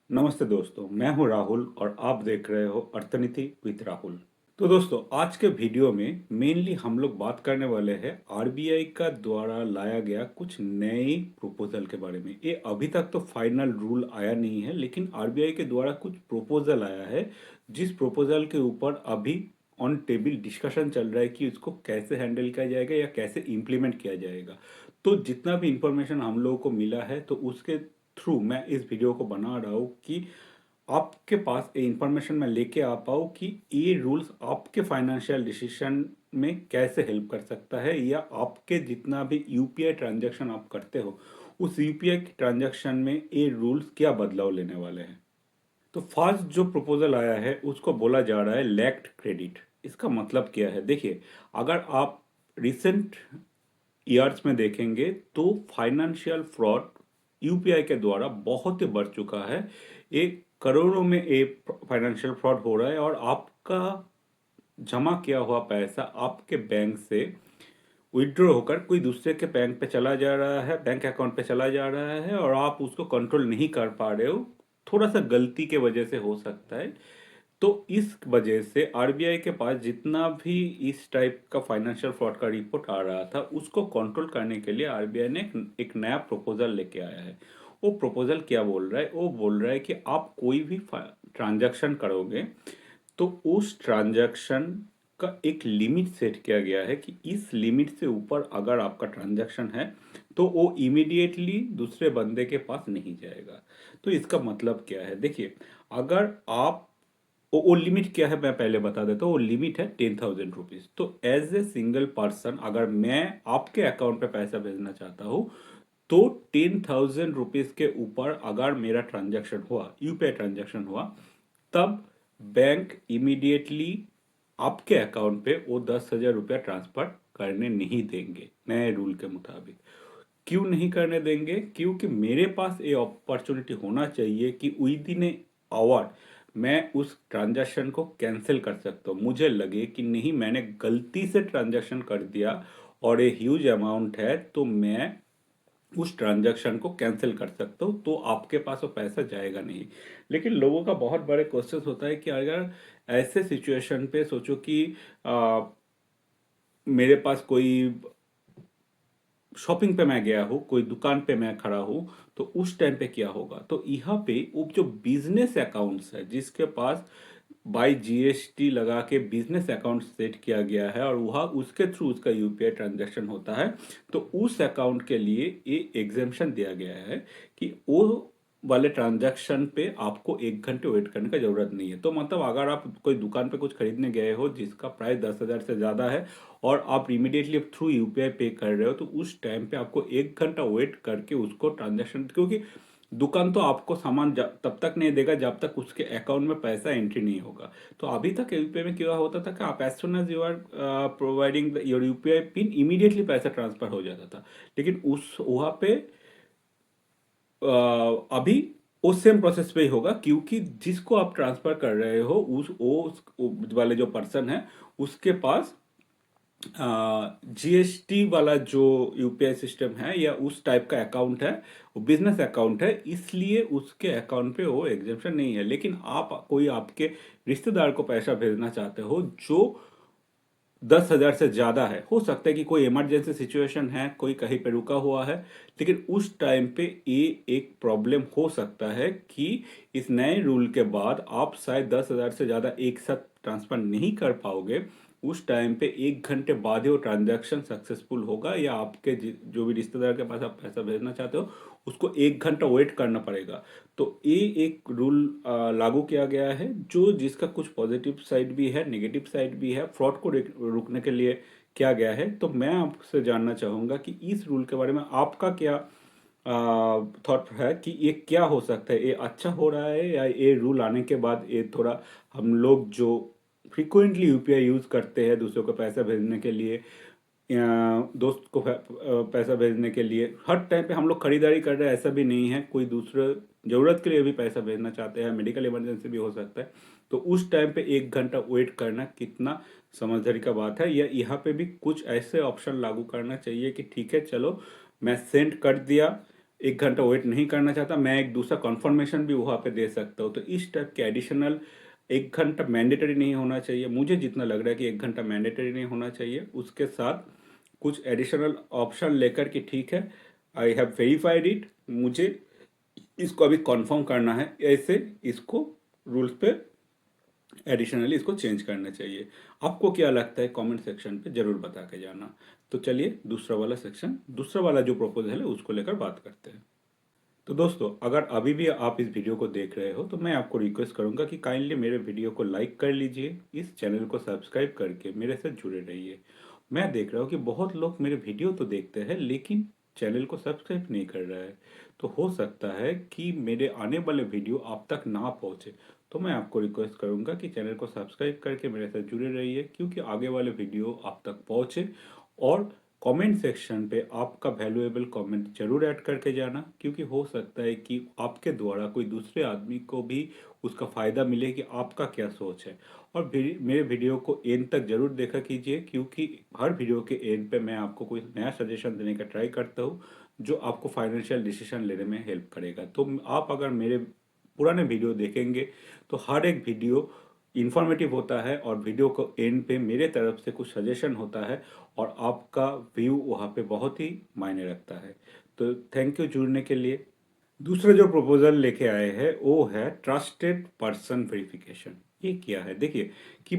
नमस्ते दोस्तों, मैं हूं राहुल और आप देख रहे हो अर्थनीति विद राहुल। तो दोस्तों, आज के वीडियो में मेनली हम लोग बात करने वाले हैं आरबीआई का द्वारा लाया गया कुछ नए प्रपोजल के बारे में। ये अभी तक तो फाइनल रूल आया नहीं है, लेकिन आरबीआई के द्वारा कुछ प्रपोजल आया है, जिस प्रपोजल के ऊपर अभी ऑन टेबल डिस्कशन चल रहा है कि उसको कैसे हैंडल किया जाएगा या कैसे इम्प्लीमेंट किया जाएगा। तो जितना भी इंफॉर्मेशन हम लोगों को मिला है, तो उसके थ्रू मैं इस वीडियो को बना रहा हूँ कि आपके पास ये इंफॉर्मेशन मैं लेके आ पाऊँ कि ये रूल्स आपके फाइनेंशियल डिसीजन में कैसे हेल्प कर सकता है, या आपके जितना भी यूपीआई ट्रांजैक्शन आप करते हो उस यूपीआई ट्रांजैक्शन में ये रूल्स क्या बदलाव लेने वाले हैं। तो फर्स्ट जो प्रपोजल आया है उसको बोला जा रहा है लैक्ड क्रेडिट। इसका मतलब क्या है, देखिए, अगर आप रिसेंट ईयर्स में देखेंगे तो फाइनेंशियल फ्रॉड यूपीआई के द्वारा बहुत ही बढ़ चुका है। एक करोड़ों में एक फाइनेंशियल फ्रॉड हो रहा है और आपका जमा किया हुआ पैसा आपके बैंक से विड्रॉ होकर कोई दूसरे के बैंक पे चला जा रहा है, बैंक अकाउंट पे चला जा रहा है, और आप उसको कंट्रोल नहीं कर पा रहे हो। थोड़ा सा गलती के वजह से हो सकता है। तो इस वजह से आरबीआई के पास जितना भी इस टाइप का फाइनेंशियल फ्रॉड का रिपोर्ट आ रहा था उसको कंट्रोल करने के लिए आरबीआई ने एक नया प्रपोजल लेके आया है। वो प्रपोजल क्या बोल रहा है, वो बोल रहा है कि आप कोई भी ट्रांजैक्शन करोगे तो उस ट्रांजैक्शन का एक लिमिट सेट किया गया है कि इस लिमिट से ऊपर अगर आपका ट्रांजैक्शन है तो वो इमीडिएटली दूसरे बंदे के पास नहीं जाएगा। तो इसका मतलब क्या है, देखिए, अगर आप वो लिमिट क्या है मैं पहले बता देता हूँ। वो लिमिट है 10,000 रुपीज। तो एज ए सिंगल पर्सन अगर मैं आपके अकाउंट पे पैसा भेजना चाहता हूँ तो 10,000 रुपीज के ऊपर अगर मेरा ट्रांजैक्शन हुआ, यूपीआई ट्रांजैक्शन हुआ, तब बैंक इमीडिएटली आपके अकाउंट पे वो 10,000 रुपया ट्रांसफर करने नहीं देंगे नए रूल के मुताबिक। क्यों नहीं करने देंगे? क्योंकि मेरे पास ये अपॉर्चुनिटी होना चाहिए कि विद इन ए आवर मैं उस ट्रांजैक्शन को कैंसिल कर सकता हूँ। मुझे लगे कि नहीं, मैंने गलती से ट्रांजैक्शन कर दिया और ये ह्यूज अमाउंट है, तो मैं उस ट्रांजैक्शन को कैंसिल कर सकता हूँ, तो आपके पास वो पैसा जाएगा नहीं। लेकिन लोगों का बहुत बड़े क्वेश्चन होता है कि अगर ऐसे सिचुएशन पे सोचो कि आ, मेरे पास कोई शॉपिंग पे मैं गया हूँ, कोई दुकान पे मैं खड़ा हूँ, तो उस टाइम पे क्या होगा। तो यहाँ पे वो जो बिजनेस अकाउंट्स है, जिसके पास बाई जीएसटी लगा के बिजनेस अकाउंट सेट किया गया है और वह उसके थ्रू उसका यूपीआई ट्रांजैक्शन होता है, तो उस अकाउंट के लिए ये एग्जेम्पशन दिया गया है कि वो वाले ट्रांजैक्शन पे आपको 1 घंटे वेट करने का जरूरत नहीं है। तो मतलब अगर आप कोई दुकान पे कुछ खरीदने गए हो जिसका प्राइस 10,000 से ज़्यादा है और आप इमीडिएटली थ्रू यूपीआई पे कर रहे हो, तो उस टाइम पे आपको 1 घंटा वेट करके उसको ट्रांजैक्शन, क्योंकि दुकान तो आपको सामान तब तक नहीं देगा जब तक उसके अकाउंट में पैसा एंट्री नहीं होगा। तो अभी तक यूपीआई में क्या होता था कि आप as soon as you are providing your UPI PIN, immediately पैसा ट्रांसफर हो जाता था। लेकिन उस वहाँ पे अभी उस सेम प्रोसेस पे ही होगा, क्योंकि जिसको आप ट्रांसफर कर रहे हो उस वाले जो पर्सन है उसके पास जीएसटी वाला जो यूपीआई सिस्टम है या उस टाइप का अकाउंट है, वो बिजनेस अकाउंट है, इसलिए उसके अकाउंट पे वो एग्जेम्पशन नहीं है। लेकिन आप कोई आपके रिश्तेदार को पैसा भेजना चाहते हो जो 10,000 से ज़्यादा है, हो सकता है कि कोई इमरजेंसी सिचुएशन है, कोई कहीं पे रुका हुआ है, लेकिन उस टाइम पे ये एक प्रॉब्लम हो सकता है कि इस नए रूल के बाद आप शायद 10,000 से ज़्यादा एक साथ ट्रांसफर नहीं कर पाओगे। उस टाइम पे 1 घंटे बाद ही वो ट्रांजैक्शन सक्सेसफुल होगा, या आपके जो भी रिश्तेदार के पास आप पैसा भेजना चाहते हो उसको 1 घंटा वेट करना पड़ेगा। तो ये एक रूल लागू किया गया है, जो जिसका कुछ पॉजिटिव साइड भी है, नेगेटिव साइड भी है। फ्रॉड को रोकने के लिए किया गया है। तो मैं आपसे जानना चाहूँगा कि इस रूल के बारे में आपका क्या थॉट है कि ये क्या हो सकता है, ये अच्छा हो रहा है, या ये रूल आने के बाद ये थोड़ा हम लोग जो फ्रिक्वेंटली यूपीआई यूज़ करते हैं दूसरों को पैसा भेजने के लिए या दोस्त को पैसा भेजने के लिए, हर टाइम पे हम लोग खरीदारी कर रहे हैं ऐसा भी नहीं है, कोई दूसरे ज़रूरत के लिए भी पैसा भेजना चाहते हैं, मेडिकल इमरजेंसी भी हो सकता है, तो उस टाइम पे 1 घंटा वेट करना कितना समझदारी का बात है। या यहाँ पे भी कुछ ऐसे ऑप्शन लागू करना चाहिए कि ठीक है, चलो मैं सेंड कर दिया, 1 घंटा वेट नहीं करना चाहता, मैं एक दूसरा कन्फर्मेशन भी वहाँ पे दे सकता हूँ। तो इस टाइप के एडिशनल 1 घंटा मैंडेटरी नहीं होना चाहिए, मुझे जितना लग रहा है कि 1 घंटा मैंडेटरी नहीं होना चाहिए। उसके साथ कुछ एडिशनल ऑप्शन लेकर कि ठीक है, आई हैव वेरीफाइड इट, मुझे इसको अभी कन्फर्म करना है, ऐसे इसको रूल्स पे एडिशनली इसको चेंज करना चाहिए। आपको क्या लगता है कमेंट सेक्शन पे जरूर बता के जाना। तो चलिए दूसरा वाला सेक्शन, दूसरा वाला जो प्रपोजल है उसको लेकर बात करते हैं। तो दोस्तों, अगर अभी भी आप इस वीडियो को देख रहे हो तो मैं आपको रिक्वेस्ट करूंगा कि काइंडली मेरे वीडियो को लाइक कर लीजिए, इस चैनल को सब्सक्राइब करके मेरे साथ जुड़े रहिए। मैं देख रहा हूँ कि बहुत लोग मेरे वीडियो तो देखते हैं लेकिन चैनल को सब्सक्राइब नहीं कर रहा है। तो हो सकता है कि मेरे आने वाले वीडियो आप तक ना पहुँचे। तो मैं आपको रिक्वेस्ट करूंगा कि चैनल को सब्सक्राइब करके मेरे साथ जुड़े रहिए, क्योंकि आगे वाले वीडियो आप तक पहुँचे। और कमेंट सेक्शन पे आपका वैल्यूएबल कमेंट जरूर ऐड करके जाना, क्योंकि हो सकता है कि आपके द्वारा कोई दूसरे आदमी को भी उसका फ़ायदा मिले कि आपका क्या सोच है। और मेरे वीडियो को एंड तक जरूर देखा कीजिए, क्योंकि हर वीडियो के एंड पे मैं आपको कोई नया सजेशन देने का ट्राई करता हूँ जो आपको फाइनेंशियल डिसीजन लेने में हेल्प करेगा। तो आप अगर मेरे पुराने वीडियो देखेंगे तो हर एक वीडियो इन्फॉर्मेटिव होता है और वीडियो को एंड पे मेरे तरफ से कुछ सजेशन होता है और आपका व्यू वहाँ पे बहुत ही मायने रखता है। तो थैंक यू जुड़ने के लिए। दूसरा जो प्रपोजल लेके आए हैं वो है ट्रस्टेड पर्सन वेरिफिकेशन। ये क्या है, देखिए कि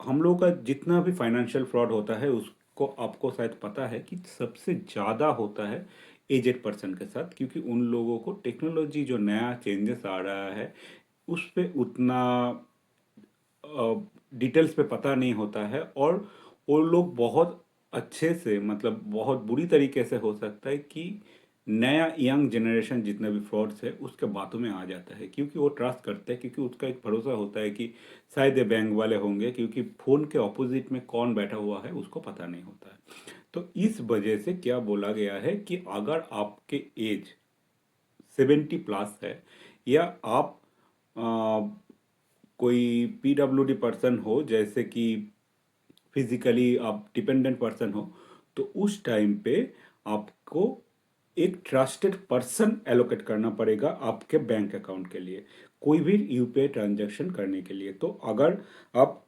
हम लोगों का जितना भी फाइनेंशियल फ्रॉड होता है उसको आपको शायद पता है कि सबसे ज़्यादा होता है एजेड पर्सन के साथ, क्योंकि उन लोगों को टेक्नोलॉजी जो नया चेंजेस आ रहा है उस पे उतना डिटेल्स पे पता नहीं होता है। और वो लोग बहुत अच्छे से, मतलब बहुत बुरी तरीके से हो सकता है कि नया यंग जनरेशन जितने भी फ्रॉड्स है उसके बातों में आ जाता है, क्योंकि वो ट्रस्ट करते हैं, क्योंकि उसका एक भरोसा होता है कि शायद ये बैंक वाले होंगे, क्योंकि फ़ोन के ऑपोजिट में कौन बैठा हुआ है उसको पता नहीं होता है। तो इस वजह से क्या बोला गया है कि अगर आपके एज 70+ है, या आप कोई पीडब्ल्यूडी पर्सन हो, जैसे कि फिजिकली आप डिपेंडेंट पर्सन हो, तो उस टाइम पे आपको एक ट्रस्टेड पर्सन एलोकेट करना पड़ेगा आपके बैंक अकाउंट के लिए, कोई भी यूपीआई ट्रांजैक्शन करने के लिए। तो अगर आप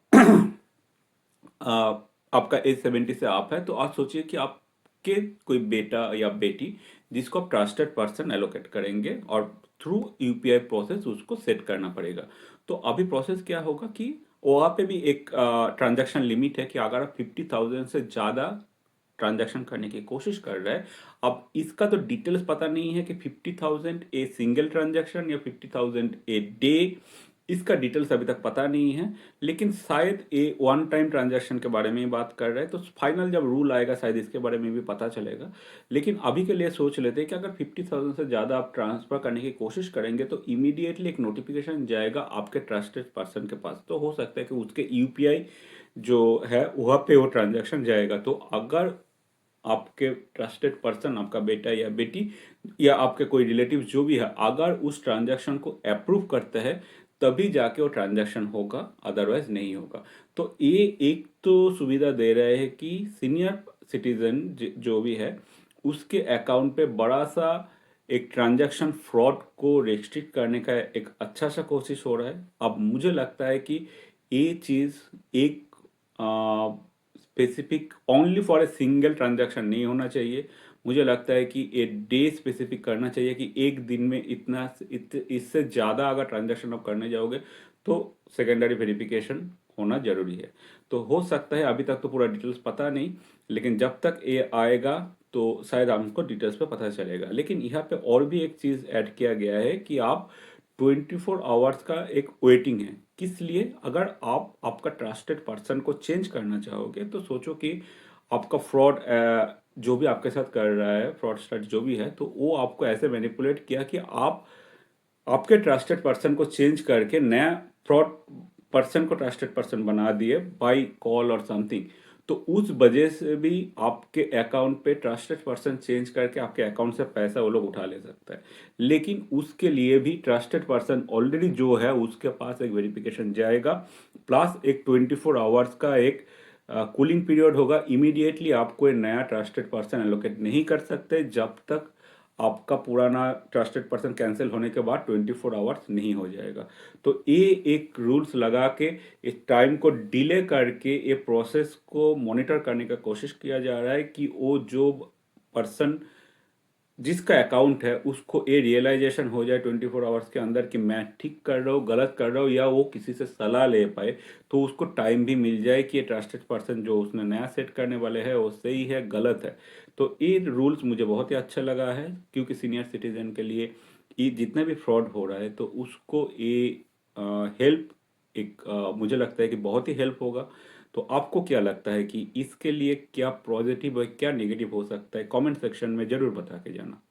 आपका एज 70 से आप है तो आप सोचिए कि आपके कोई बेटा या बेटी जिसको आप ट्रस्टेड पर्सन एलोकेट करेंगे और थ्रू यूपीआई प्रोसेस उसको सेट करना पड़ेगा। तो अभी प्रोसेस क्या होगा कि वहाँ पे भी एक ट्रांजैक्शन लिमिट है कि अगर आप 50,000 से ज़्यादा ट्रांजैक्शन करने की कोशिश कर रहे हैं। अब इसका तो डिटेल्स पता नहीं है कि 50,000 ए सिंगल ट्रांजैक्शन या 50,000 ए डे, इसका डिटेल्स अभी तक पता नहीं है। लेकिन शायद ये वन टाइम ट्रांजैक्शन के बारे में ही बात कर रहे हैं, तो फाइनल जब रूल आएगा शायद इसके बारे में भी पता चलेगा। लेकिन अभी के लिए सोच लेते हैं कि अगर 50,000 से ज़्यादा आप ट्रांसफ़र करने की कोशिश करेंगे तो इमीडिएटली एक नोटिफिकेशन जाएगा आपके ट्रस्टेड पर्सन के पास। तो हो सकता है कि उसके यूपीआई जो है वहाँ पे वो ट्रांजैक्शन जाएगा। तो अगर आपके ट्रस्टेड पर्सन, आपका बेटा या बेटी या आपके कोई रिलेटिव जो भी है, अगर उस ट्रांजैक्शन को अप्रूव करते हैं तभी जाके वो ट्रांजैक्शन होगा, अदरवाइज नहीं होगा। तो ये एक तो सुविधा दे रहे हैं कि सीनियर सिटीजन जो भी है उसके अकाउंट पे बड़ा सा एक ट्रांजैक्शन फ्रॉड को रेस्ट्रिक्ट करने का एक अच्छा सा कोशिश हो रहा है। अब मुझे लगता है कि ये चीज़ एक specific only for a single transaction नहीं होना चाहिए। मुझे लगता है कि ए डे स्पेसिफिक करना चाहिए कि एक दिन में इससे ज़्यादा अगर ट्रांजैक्शन आप करने जाओगे तो सेकेंडरी वेरिफिकेशन होना जरूरी है। तो हो सकता है, अभी तक तो पूरा डिटेल्स पता नहीं, लेकिन जब तक ये आएगा तो शायद हमको डिटेल्स पे पता चलेगा। लेकिन यहाँ पे और भी एक चीज़ ऐड किया गया है कि आप 24 आवर्स का एक वेटिंग है। किस लिए? अगर आप आपका ट्रस्टेड पर्सन को चेंज करना चाहोगे तो सोचो कि आपका फ्रॉड जो भी आपके साथ कर रहा है, फ्रॉडस्टर जो भी है, तो वो आपको ऐसे मैनिपुलेट किया कि आप आपके ट्रस्टेड पर्सन को चेंज करके नया फ्रॉड पर्सन को ट्रस्टेड पर्सन बना दिए बाय कॉल और समथिंग। तो उस वजह से भी आपके अकाउंट पे ट्रस्टेड पर्सन चेंज करके आपके अकाउंट से पैसा वो लोग उठा ले सकता है। लेकिन उसके लिए भी ट्रस्टेड पर्सन ऑलरेडी जो है उसके पास एक वेरिफिकेशन जाएगा, प्लस एक 24 आवर्स का एक कूलिंग पीरियड होगा। इमीडिएटली आप कोई नया ट्रस्टेड पर्सन एलोकेट नहीं कर सकते जब तक आपका पुराना ट्रस्टेड पर्सन कैंसिल होने के बाद 24 आवर्स नहीं हो जाएगा। तो ये एक रूल्स लगा के इस टाइम को डिले करके ये प्रोसेस को मॉनिटर करने का कोशिश किया जा रहा है कि वो जो पर्सन जिसका अकाउंट है उसको ये रियलाइजेशन हो जाए 24 आवर्स के अंदर कि मैं ठीक कर रहा हूँ, गलत कर रहा हूँ, या वो किसी से सलाह ले पाए, तो उसको टाइम भी मिल जाए कि ये ट्रस्टेड पर्सन जो उसने नया सेट करने वाले है वो सही है गलत है। तो ये रूल्स मुझे बहुत ही अच्छा लगा है, क्योंकि सीनियर सिटीजन के लिए ये जितना भी फ्रॉड हो रहा है तो उसको ये हेल्प एक मुझे लगता है कि बहुत ही हेल्प होगा। तो आपको क्या लगता है कि इसके लिए क्या पॉजिटिव और क्या नेगेटिव हो सकता है, कमेंट सेक्शन में जरूर बता के जाना।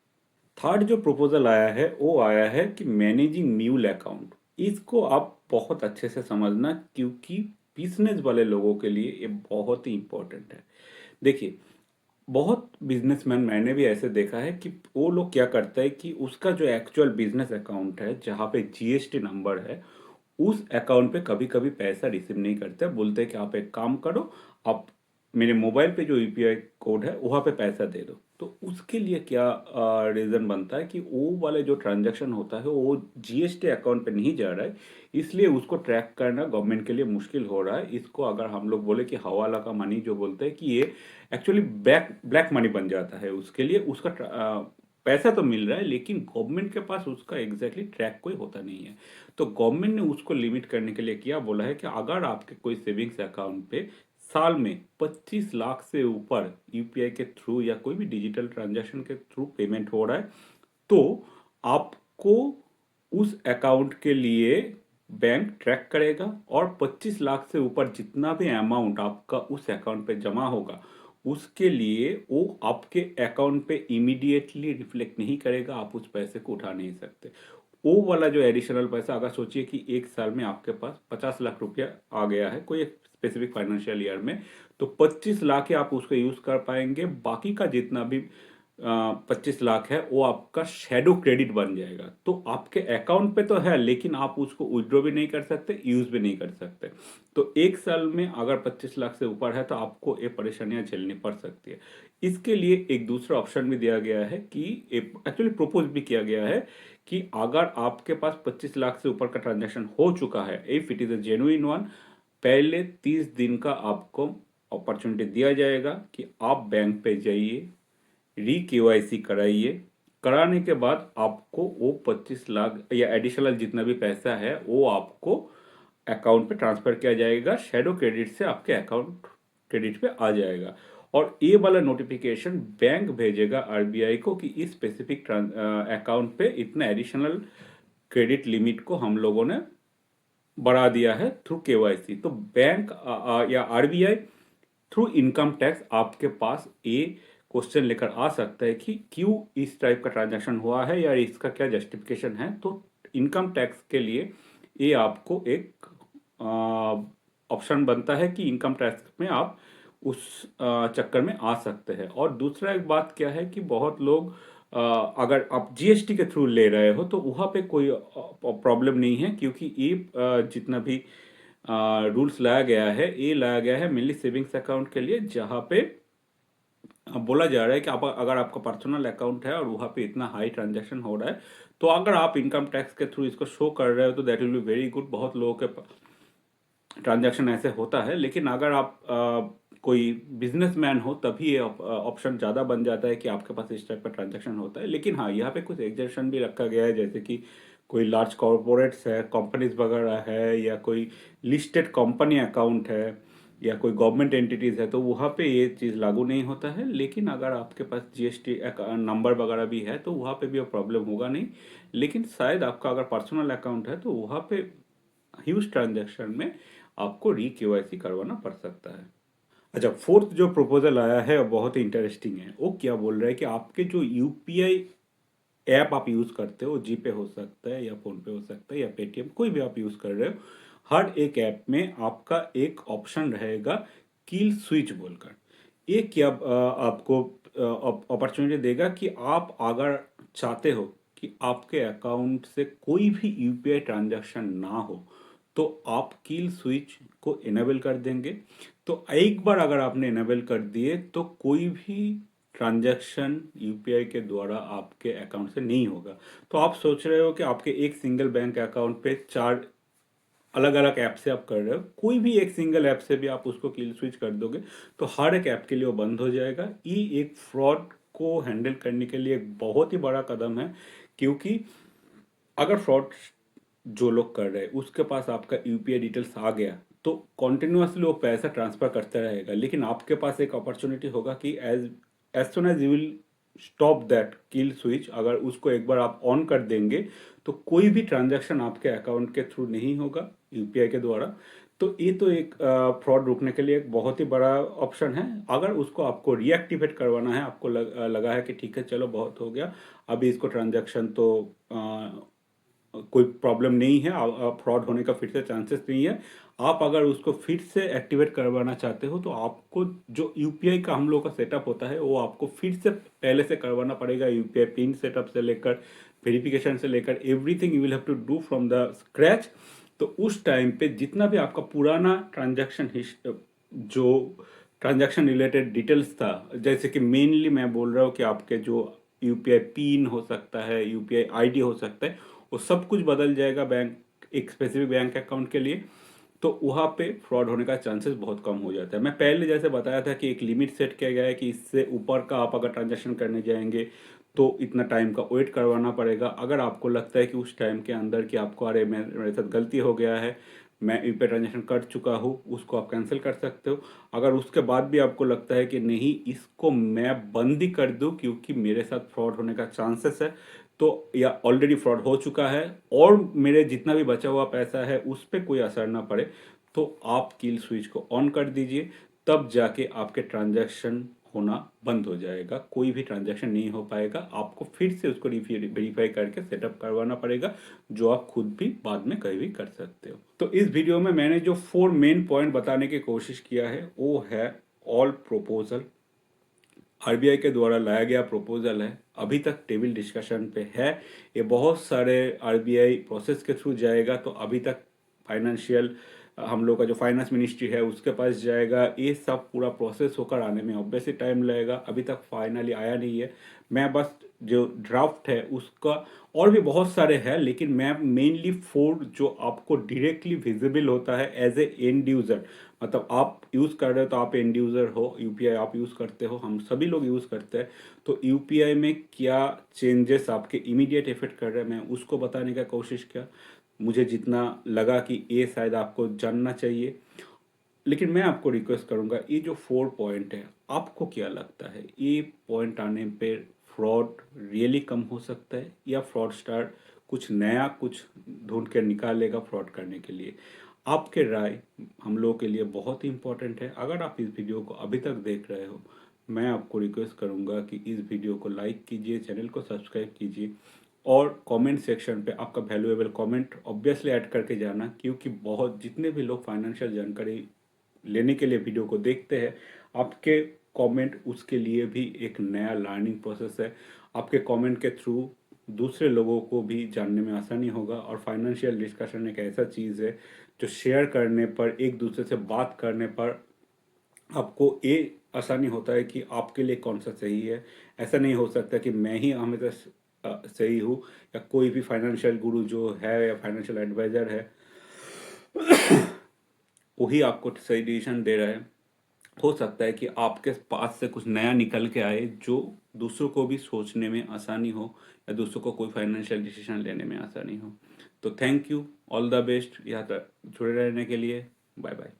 थर्ड जो प्रपोजल आया है वो आया है कि मैनेजिंग म्यूल अकाउंट। इसको आप बहुत अच्छे से समझना, क्योंकि बिजनेस वाले लोगों के लिए ये बहुत ही इंपॉर्टेंट है। देखिए, बहुत बिजनेसमैन मैंने भी ऐसे देखा है कि वो लोग क्या करता है कि उसका जो एक्चुअल बिजनेस अकाउंट है जहाँ पे जीएसटी नंबर है, उस अकाउंट पे कभी कभी पैसा रिसीव नहीं करते, बोलते हैं कि आप एक काम करो, आप मेरे मोबाइल पे जो यूपीआई कोड है वहाँ पे पैसा दे दो। तो उसके लिए क्या रीज़न बनता है कि वो वाले जो ट्रांजैक्शन होता है वो जीएसटी अकाउंट पे नहीं जा रहा है, इसलिए उसको ट्रैक करना गवर्नमेंट के लिए मुश्किल हो रहा है। इसको अगर हम लोग बोले कि हवाला का मनी जो बोलते हैं कि ये एक्चुअली ब्लैक ब्लैक मनी बन जाता है, उसके लिए उसका पैसा तो मिल रहा है लेकिन गवर्नमेंट के पास उसका एग्जैक्टली ट्रैक कोई होता नहीं है। तो गवर्नमेंट ने उसको लिमिट करने के लिए क्या बोला है कि अगर आपके कोई सेविंग्स अकाउंट पे साल में 25 लाख से ऊपर यूपीआई के थ्रू या कोई भी डिजिटल ट्रांजैक्शन के थ्रू पेमेंट हो रहा है, तो आपको उस अकाउंट के लिए बैंक ट्रैक करेगा, और 25 लाख से ऊपर जितना भी अमाउंट आपका उस अकाउंट पे जमा होगा उसके लिए वो आपके अकाउंट पे इमीडिएटली रिफ्लेक्ट नहीं करेगा, आप उस पैसे को उठा नहीं सकते। वो वाला जो एडिशनल पैसा, अगर सोचिए कि एक साल में आपके पास 50 लाख रुपया आ गया है कोई स्पेसिफिक फाइनेंशियल ईयर में, तो 25 लाख ही आप उसको यूज कर पाएंगे, बाकी का जितना भी 25 लाख है वो आपका शेडो क्रेडिट बन जाएगा। तो आपके अकाउंट पे तो है लेकिन आप उसको विड्रॉ भी नहीं कर सकते, यूज भी नहीं कर सकते। तो एक साल में अगर 25 लाख से ऊपर है तो आपको ये परेशानियां झेलनी पड़ सकती है। इसके लिए एक दूसरा ऑप्शन भी दिया गया है कि एक्चुअली प्रपोज भी किया गया है कि अगर आपके पास 25 लाख से ऊपर का ट्रांजैक्शन हो चुका है, if it is a genuine one, पहले 30 दिन का आपको अपॉर्चुनिटी दिया जाएगा कि आप बैंक पे जाइए, री केवाईसी कराइए, कराने के बाद आपको वो 25 लाख या एडिशनल जितना भी पैसा है वो आपको अकाउंट पे ट्रांसफर किया जाएगा, शेडो क्रेडिट से आपके अकाउंट क्रेडिट पे आ जाएगा। और ये वाला नोटिफिकेशन बैंक भेजेगा आरबीआई को कि इस स्पेसिफिक अकाउंट पे इतना एडिशनल क्रेडिट लिमिट को हम लोगों ने बढ़ा दिया है थ्रू केवाईसी। तो बैंक या आरबीआई थ्रू इनकम टैक्स आपके पास ये क्वेश्चन लेकर आ सकता है कि क्यों इस टाइप का ट्रांजैक्शन हुआ है या इसका क्या जस्टिफिकेशन है। तो इनकम टैक्स के लिए ये आपको एक ऑप्शन बनता है कि इनकम टैक्स में आप उस चक्कर में आ सकते हैं। और दूसरा एक बात क्या है कि बहुत लोग अगर आप जीएसटी के थ्रू ले रहे हो तो वहाँ पे कोई प्रॉब्लम नहीं है, क्योंकि ये जितना भी रूल्स लाया गया है ये लाया गया है मेनली सेविंग्स अकाउंट के लिए, जहाँ पे बोला जा रहा है कि आप अगर आपका पर्सनल अकाउंट है और वहाँ पे इतना हाई ट्रांजैक्शन हो रहा है, तो अगर आप इनकम टैक्स के थ्रू इसको शो कर रहे हो तो that will be very good. बहुत लोगों के ट्रांजैक्शन ऐसे होता है, लेकिन अगर आप कोई बिजनेसमैन हो तभी ये ऑप्शन ज़्यादा बन जाता है कि आपके पास इस टाइप का ट्रांजैक्शन होता है। लेकिन हाँ, यहाँ पे कुछ एग्जेप्शन भी रखा गया है, जैसे कि कोई लार्ज कॉरपोरेट्स है, कंपनीज वगैरह है, या कोई लिस्टेड कंपनी अकाउंट है, या कोई गवर्नमेंट एंटिटीज़ है, तो वहाँ पे ये चीज़ लागू नहीं होता है। लेकिन अगर आपके पास जीएसटी नंबर वगैरह भी है तो वहाँ पे भी प्रॉब्लम होगा नहीं। लेकिन शायद आपका अगर पर्सनल अकाउंट है तो वहाँ पे ह्यूज ट्रांजैक्शन में आपको री केवाईसी करवाना पड़ सकता है। अच्छा, फोर्थ जो प्रपोजल आया है वो बहुत ही इंटरेस्टिंग है। वो क्या बोल रहा है कि आपके जो यूपीआई ऐप आप यूज़ करते हो, जीपे हो सकता है या फोन पे हो सकता है या पेटीएम, कोई भी आप यूज़ कर रहे हो, हर एक ऐप में आपका एक ऑप्शन रहेगा किल स्विच बोलकर। ये क्या आपको अपॉर्चुनिटी देगा कि आप अगर चाहते हो कि आपके अकाउंट से कोई भी यूपीआई ट्रांजैक्शन ना हो तो आप किल स्विच को इनेबल कर देंगे। तो एक बार अगर आपने इनेबल कर दिए तो कोई भी ट्रांजैक्शन यूपीआई के द्वारा आपके अकाउंट से नहीं होगा। तो आप सोच रहे हो कि आपके एक सिंगल बैंक अकाउंट पे 4 अलग-अलग ऐप से आप कर रहे हो, कोई भी एक सिंगल ऐप से भी आप उसको किल स्विच कर दोगे, तो हर एक ऐप के लिए वो बंद हो जाएगा। ये एक फ्रॉड को हैंडल करने के लिए एक बहुत ही बड़ा कदम है, क्योंकि अगर फ्रॉड जो लोग कर रहे हैं उसके पास आपका यूपीआई डिटेल्स आ गया, तो कॉन्टिन्यूसली वो पैसा ट्रांसफर करता रहेगा, लेकिन आपके पास एक अपॉर्चुनिटी होगा कि as as soon as you will stop that kill switch, अगर उसको एक बार आप ऑन कर देंगे तो कोई भी ट्रांजैक्शन आपके अकाउंट के थ्रू नहीं होगा यूपीआई के द्वारा। तो ये तो एक फ्रॉड रोकने के लिए एक बहुत ही बड़ा ऑप्शन है। अगर उसको आपको रीएक्टिवेट करवाना है, आपको लगा है कि ठीक है चलो बहुत हो गया, अभी इसको ट्रांजैक्शन तो कोई प्रॉब्लम नहीं है, फ्रॉड होने का फिर से चांसेस नहीं है, आप अगर उसको फिर से एक्टिवेट करवाना चाहते हो तो आपको जो यूपीआई का हम लोग का सेटअप होता है वो आपको फिर से पहले से करवाना पड़ेगा। यूपीआई पिन सेटअप से लेकर वेरिफिकेशन से लेकर everything you will have to do from the scratch. तो उस टाइम पे जितना भी आपका पुराना ट्रांजैक्शन जो ट्रांजैक्शन रिलेटेड डिटेल्स था, जैसे कि मेनली मैं बोल रहा हूँ कि आपके जो यूपीआई पिन हो सकता है, यूपीआई आईडी हो सकता है, वो सब कुछ बदल जाएगा बैंक एक स्पेसिफिक बैंक अकाउंट के लिए। तो वहाँ पे फ्रॉड होने का चांसेस बहुत कम हो जाता है। मैं पहले जैसे बताया था कि एक लिमिट सेट किया गया है कि इससे ऊपर का आप अगर ट्रांजैक्शन करने जाएंगे तो इतना टाइम का वेट करवाना पड़ेगा। अगर आपको लगता है कि उस टाइम के अंदर कि आपको अरे मेरे साथ गलती हो गया है, मैं यूपीआई ट्रांजैक्शन कर चुका हूँ, उसको आप कैंसिल कर सकते हो। अगर उसके बाद भी आपको लगता है कि नहीं इसको मैं बंद ही कर दूँ क्योंकि मेरे साथ फ्रॉड होने का चांसेस है, तो या ऑलरेडी फ्रॉड हो चुका है और मेरे जितना भी बचा हुआ पैसा है उस पर कोई असर ना पड़े, तो आप किल स्विच को ऑन कर दीजिए। तब जाके आपके ट्रांजैक्शन होना बंद हो जाएगा, कोई भी ट्रांजैक्शन नहीं हो पाएगा, आपको फिर से उसको वेरीफाई करके सेटअप करवाना पड़ेगा, जो आप खुद भी बाद में कहीं भी कर सकते हो। तो इस वीडियो में मैंने जो 4 मेन पॉइंट बताने की कोशिश किया है वो है ऑल प्रोपोजल, आरबीआई के द्वारा लाया गया प्रपोजल है, अभी तक टेबल डिस्कशन पे है। ये बहुत सारे आरबीआई प्रोसेस के थ्रू जाएगा, तो अभी तक फाइनेंशियल हम लोग का जो फाइनेंस मिनिस्ट्री है उसके पास जाएगा, ये सब पूरा प्रोसेस होकर आने में ऑब्वियसली टाइम लगेगा, अभी तक फाइनली आया नहीं है। मैं बस जो ड्राफ्ट है उसका, और भी बहुत सारे हैं लेकिन मैं मेनली 4 जो आपको डायरेक्टली विजिबल होता है एज ए एंड यूज़र, मतलब आप यूज़ कर रहे हो तो आप एंड यूज़र हो, यूपीआई आप यूज़ करते हो, हम सभी लोग यूज़ करते हैं, तो यूपीआई में क्या चेंजेस आपके इमीडिएट इफेक्ट कर रहे हैं मैं उसको बताने का कोशिश किया। मुझे जितना लगा कि ये शायद आपको जानना चाहिए, लेकिन मैं आपको रिक्वेस्ट करूंगा ये जो 4 पॉइंट है आपको क्या लगता है ये पॉइंट आने पे फ्रॉड रियली कम हो सकता है या फ्रॉड स्टार कुछ नया कुछ ढूंढ कर निकालेगा फ्रॉड करने के लिए? आपके राय हम लोगों के लिए बहुत ही इंपॉर्टेंट है। अगर आप इस वीडियो को अभी तक देख रहे हो, मैं आपको रिक्वेस्ट करूंगा कि इस वीडियो को लाइक कीजिए, चैनल को सब्सक्राइब कीजिए और कमेंट सेक्शन पे आपका वैल्यूएबल कमेंट ऑब्वियसली ऐड करके जाना, क्योंकि बहुत जितने भी लोग फाइनेंशियल जानकारी लेने के लिए वीडियो को देखते हैं, आपके कमेंट उसके लिए भी एक नया लर्निंग प्रोसेस है। आपके कमेंट के थ्रू दूसरे लोगों को भी जानने में आसानी होगा, और फाइनेंशियल डिस्कशन एक ऐसा चीज़ है जो शेयर करने पर, एक दूसरे से बात करने पर आपको ये आसानी होता है कि आपके लिए कौन सा सही है। ऐसा नहीं हो सकता कि मैं ही हमेशा सही हूँ, या कोई भी फाइनेंशियल गुरु जो है या फाइनेंशियल एडवाइज़र है वही आपको सही डिसीजन दे रहा है। हो सकता है कि आपके पास से कुछ नया निकल के आए जो दूसरों को भी सोचने में आसानी हो, या दूसरों को कोई फाइनेंशियल डिसीजन लेने में आसानी हो। तो thank you, all the best यहाँ तक जुड़े रहने के लिए। Bye bye.